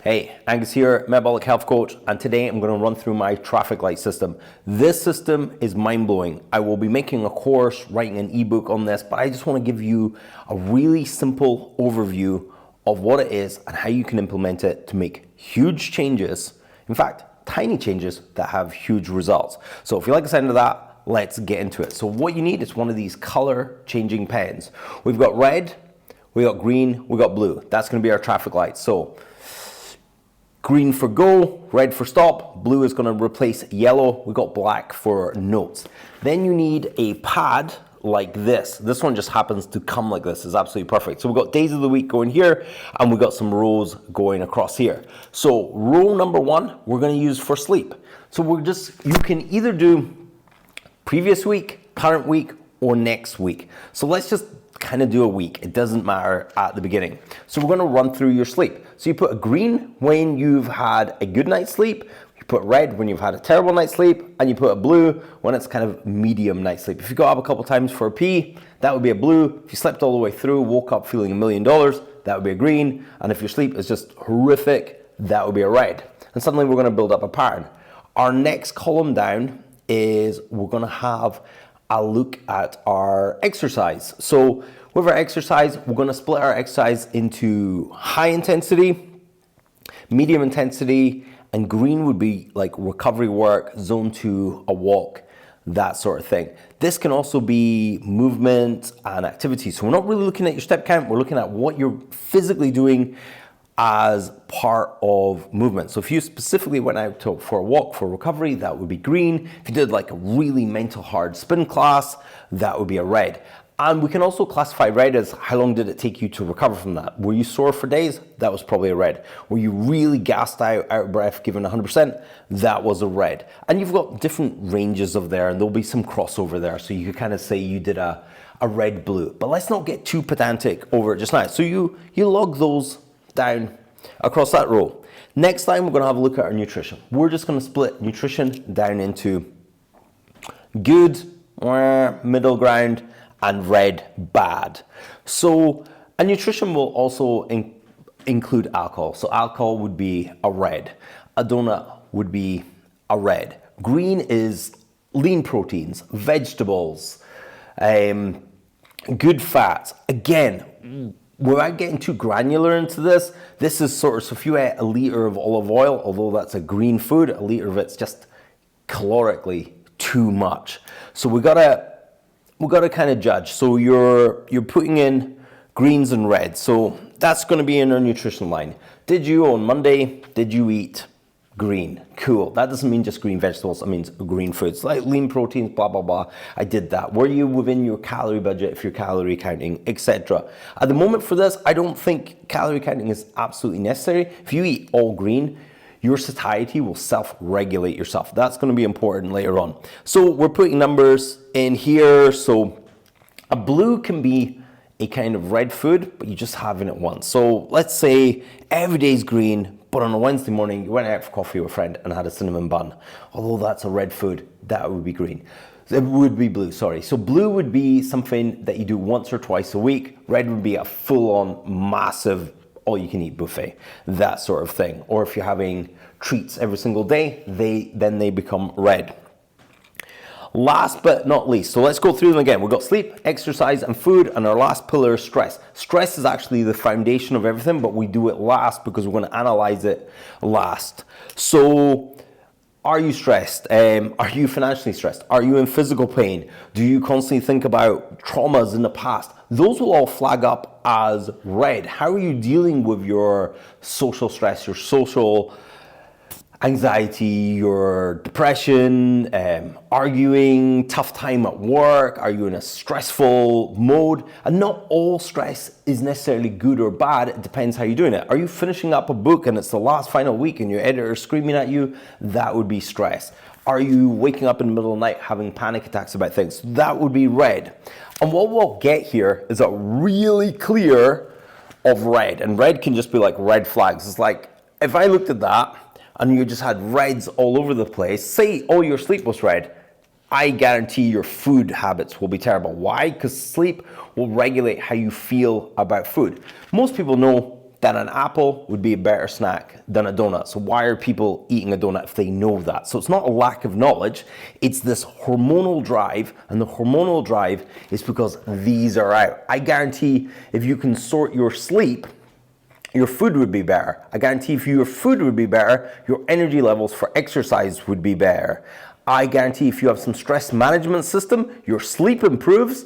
Hey, Angus here, Metabolic Health Coach, and today I'm going to run through my traffic light system. This system is mind-blowing. I will be making a course, writing an ebook on this, but I just want to give you a really simple overview of what it is and how you can implement it to make huge changes. In fact, tiny changes that have huge results. So if you like the sound of that, let's get into it. So what you need is one of these color changing pens. We've got red, we got green, we got blue. That's going to be our traffic lights. So green for go, red for stop, blue is going to replace yellow, we got black for notes. Then you need a pad like this. This one just happens to come like this. It's absolutely perfect. So we've got days of the week going here, and we've got some rows going across here. So row number one, we're going to use for sleep. So you can either do previous week, current week, or next week. So let's just kind of do a week. It doesn't matter at the beginning. So we're going to run through your sleep. So you put a green when you've had a good night's sleep, you put red when you've had a terrible night's sleep, and you put a blue when it's kind of medium night's sleep. If you got up a couple times for a pee, that would be a blue. If you slept all the way through, woke up feeling $1 million, that would be a green. And if your sleep is just horrific, that would be a red. And suddenly we're going to build up a pattern. Our next column down is we're going to have a look at our exercise. So with our exercise, we're going to split our exercise into high intensity, medium intensity, and green would be like recovery work, zone 2, a walk, that sort of thing. This can also be movement and activity. So we're not really looking at your step count, we're looking at what you're physically doing as part of movement. So if you specifically went out for a walk for recovery, that would be green. If you did like a really mental hard spin class, that would be a red. And we can also classify red as how long did it take you to recover from that? Were you sore for days? That was probably a red. Were you really gassed out of breath, given 100%? That was a red. And you've got different ranges of there, and there'll be some crossover there. So you could kind of say you did a red blue. But let's not get too pedantic over it just now. So you log those down across that row. Next time, we're going to have a look at our nutrition. We're just going to split nutrition down into good, middle ground, and red, bad. So a nutrition will also include alcohol. So alcohol would be a red. A donut would be a red. Green is lean proteins, vegetables, good fats. Again, without getting too granular into this, this is sort of, so if you ate a liter of olive oil, although that's a green food, a liter of it's just calorically too much. So we gotta kind of judge. So you're putting in greens and reds. So that's going to be in our nutrition line. Did you on Monday, did you eat green? Cool. That doesn't mean just green vegetables. It means green foods like lean proteins, blah, blah, blah. I did that. Were you within your calorie budget if you're calorie counting, etc.? At the moment for this, I don't think calorie counting is absolutely necessary. If you eat all green, your satiety will self-regulate yourself. That's going to be important later on. So we're putting numbers in here. So a blue can be a kind of red food, but you just having it once. So let's say every day's green, but on a Wednesday morning, you went out for coffee with a friend and had a cinnamon bun. Although that's a red food, that would be green. It would be blue, sorry. So blue would be something that you do once or twice a week. Red would be a full-on massive all-you-can-eat buffet, that sort of thing. Or if you're having treats every single day, then they become red. Last but not least, so let's go through them again. We've got sleep, exercise, and food, and our last pillar is stress. Stress is actually the foundation of everything, but we do it last because we're going to analyze it last. So are you stressed? Are you financially stressed? Are you in physical pain? Do you constantly think about traumas in the past? Those will all flag up as red. How are you dealing with your social stress, your social anxiety, your depression, arguing, tough time at work? Are you in a stressful mode? And not all stress is necessarily good or bad. It depends how you're doing it. Are you finishing up a book and it's the last final week and your editor is screaming at you? That would be stress. Are you waking up in the middle of the night having panic attacks about things? That would be red. And what we'll get here is a really clear of red. And red can just be like red flags. It's like, if I looked at that and you just had reds all over the place, say all your sleep was red, I guarantee your food habits will be terrible. Why? Because sleep will regulate how you feel about food. Most people know that an apple would be a better snack than a donut. So why are people eating a donut if they know that? So it's not a lack of knowledge, it's this hormonal drive, and the hormonal drive is because these are out. I guarantee if you can sort your sleep, your food would be better. I guarantee if your food would be better, your energy levels for exercise would be better. I guarantee if you have some stress management system, your sleep improves,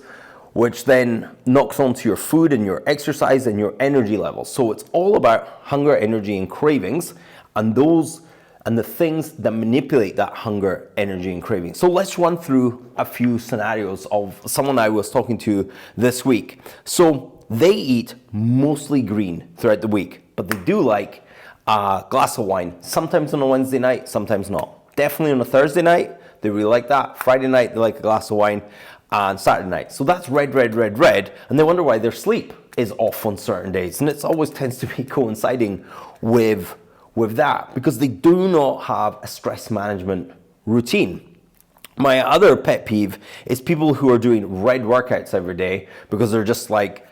which then knocks onto your food and your exercise and your energy levels. So it's all about hunger, energy, and cravings, and the things that manipulate that hunger, energy, and craving. So let's run through a few scenarios of someone I was talking to this week. So they eat mostly green throughout the week, but they do like a glass of wine, sometimes on a Wednesday night, sometimes not. Definitely on a Thursday night, they really like that. Friday night, they like a glass of wine, and Saturday night. So that's red, red, red, red, and they wonder why their sleep is off on certain days. And it always tends to be coinciding with that, because they do not have a stress management routine. My other pet peeve is people who are doing red workouts every day because they're just like,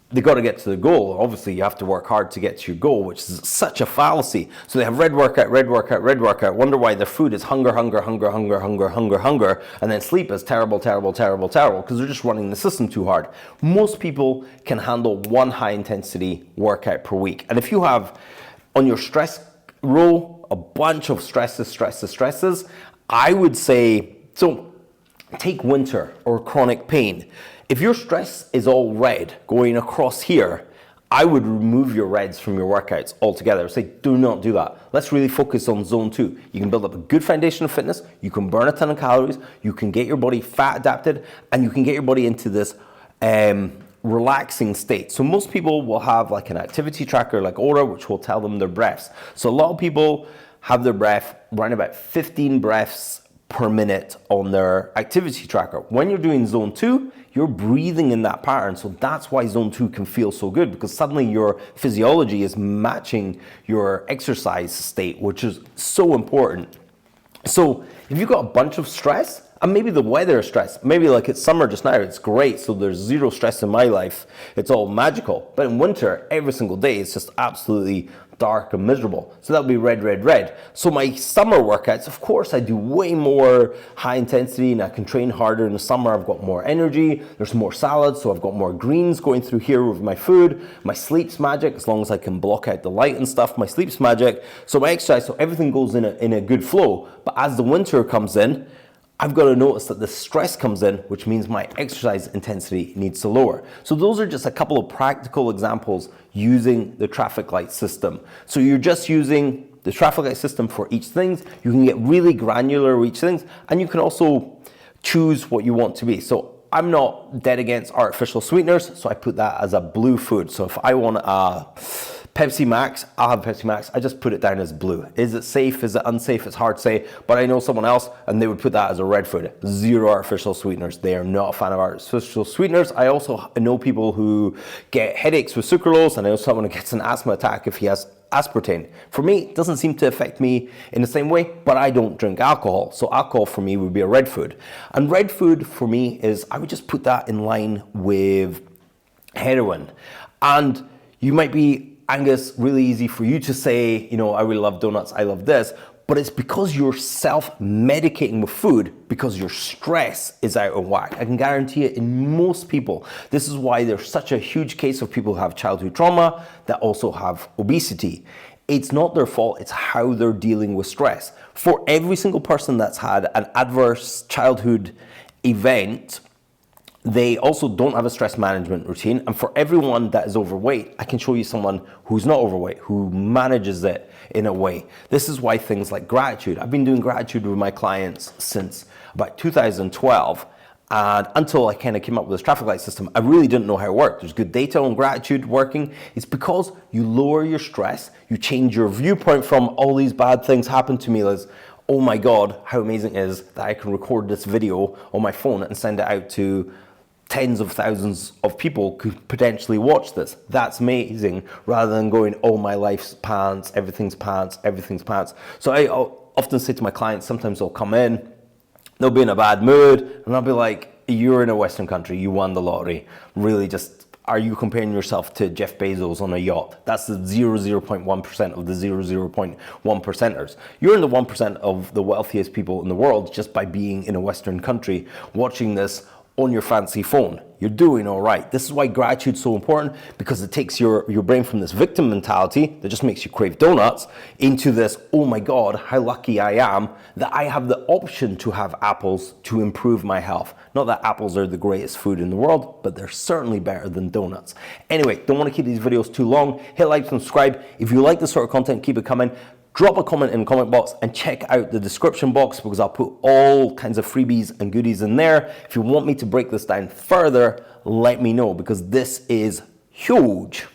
they got to get to the goal. Obviously, you have to work hard to get to your goal, which is such a fallacy. So they have red workout, red workout, red workout, wonder why their food is hunger, hunger, hunger, hunger, hunger, hunger, hunger, and then sleep is terrible, terrible, terrible, terrible, because they're just running the system too hard. Most people can handle one high intensity workout per week. And if you have on your stress row a bunch of stresses, I would say, so take winter or chronic pain. If your stress is all red going across here, I would remove your reds from your workouts altogether. Say, do not do that. Let's really focus on zone 2. You can build up a good foundation of fitness, you can burn a ton of calories, you can get your body fat adapted, and you can get your body into this relaxing state. So most people will have like an activity tracker like Aura, which will tell them their breaths. So a lot of people have their breath around about 15 breaths per minute on their activity tracker. When you're doing zone 2, you're breathing in that pattern. So that's why zone 2 can feel so good, because suddenly your physiology is matching your exercise state, which is so important. So if you've got a bunch of stress, and maybe the weather is stress, maybe like it's summer just now, it's great, so there's zero stress in my life, it's all magical. But in winter, every single day, it's just absolutely dark and miserable. So that'll be red, red, red. So my summer workouts, of course, I do way more high intensity and I can train harder in the summer. I've got more energy, there's more salads, so I've got more greens going through here with my food. My sleep's magic, as long as I can block out the light and stuff, my sleep's magic. So my exercise, so everything goes in a good flow. But as the winter comes in, I've got to notice that the stress comes in, which means my exercise intensity needs to lower. So those are just a couple of practical examples using the traffic light system. So you're just using the traffic light system for each thing. You can get really granular with each thing, and you can also choose what you want to be. So I'm not dead against artificial sweeteners, so I put that as a blue food. So if I want a Pepsi Max, I'll have Pepsi Max. I just put it down as blue. Is it safe? Is it unsafe? It's hard to say, but I know someone else and they would put that as a red food. Zero artificial sweeteners. They are not a fan of artificial sweeteners. I also know people who get headaches with sucralose, and I know someone who gets an asthma attack if he has aspartame. For me, it doesn't seem to affect me in the same way, but I don't drink alcohol. So alcohol for me would be a red food. And red food for me is, I would just put that in line with heroin. And you might be, Angus, really easy for you to say, I really love donuts, I love this, but it's because you're self-medicating with food because your stress is out of whack. I can guarantee it in most people. This is why there's such a huge case of people who have childhood trauma that also have obesity. It's not their fault, it's how they're dealing with stress. For every single person that's had an adverse childhood event, they also don't have a stress management routine. And for everyone that is overweight, I can show you someone who's not overweight, who manages it in a way. This is why things like gratitude. I've been doing gratitude with my clients since about 2012. And until I kind of came up with this traffic light system, I really didn't know how it worked. There's good data on gratitude working. It's because you lower your stress, you change your viewpoint from all these bad things happen to me, as, oh my God, how amazing it is that I can record this video on my phone and send it out to tens of thousands of people could potentially watch this. That's amazing, rather than going, oh, my life's pants, everything's pants, everything's pants. So I often say to my clients, sometimes they'll come in, they'll be in a bad mood, and I'll be like, you're in a Western country, you won the lottery. Really just, are you comparing yourself to Jeff Bezos on a yacht? That's the 0.1% of the 0.1 percenters. You're in the 1% of the wealthiest people in the world just by being in a Western country, watching this on your fancy phone. You're doing all right. This is why gratitude's so important, because it takes your brain from this victim mentality that just makes you crave donuts into this, oh my God, how lucky I am that I have the option to have apples to improve my health. Not that apples are the greatest food in the world, but they're certainly better than donuts. Anyway, don't want to keep these videos too long. Hit like, subscribe. If you like this sort of content, keep it coming. Drop a comment in the comment box and check out the description box, because I'll put all kinds of freebies and goodies in there. If you want me to break this down further, let me know, because this is huge.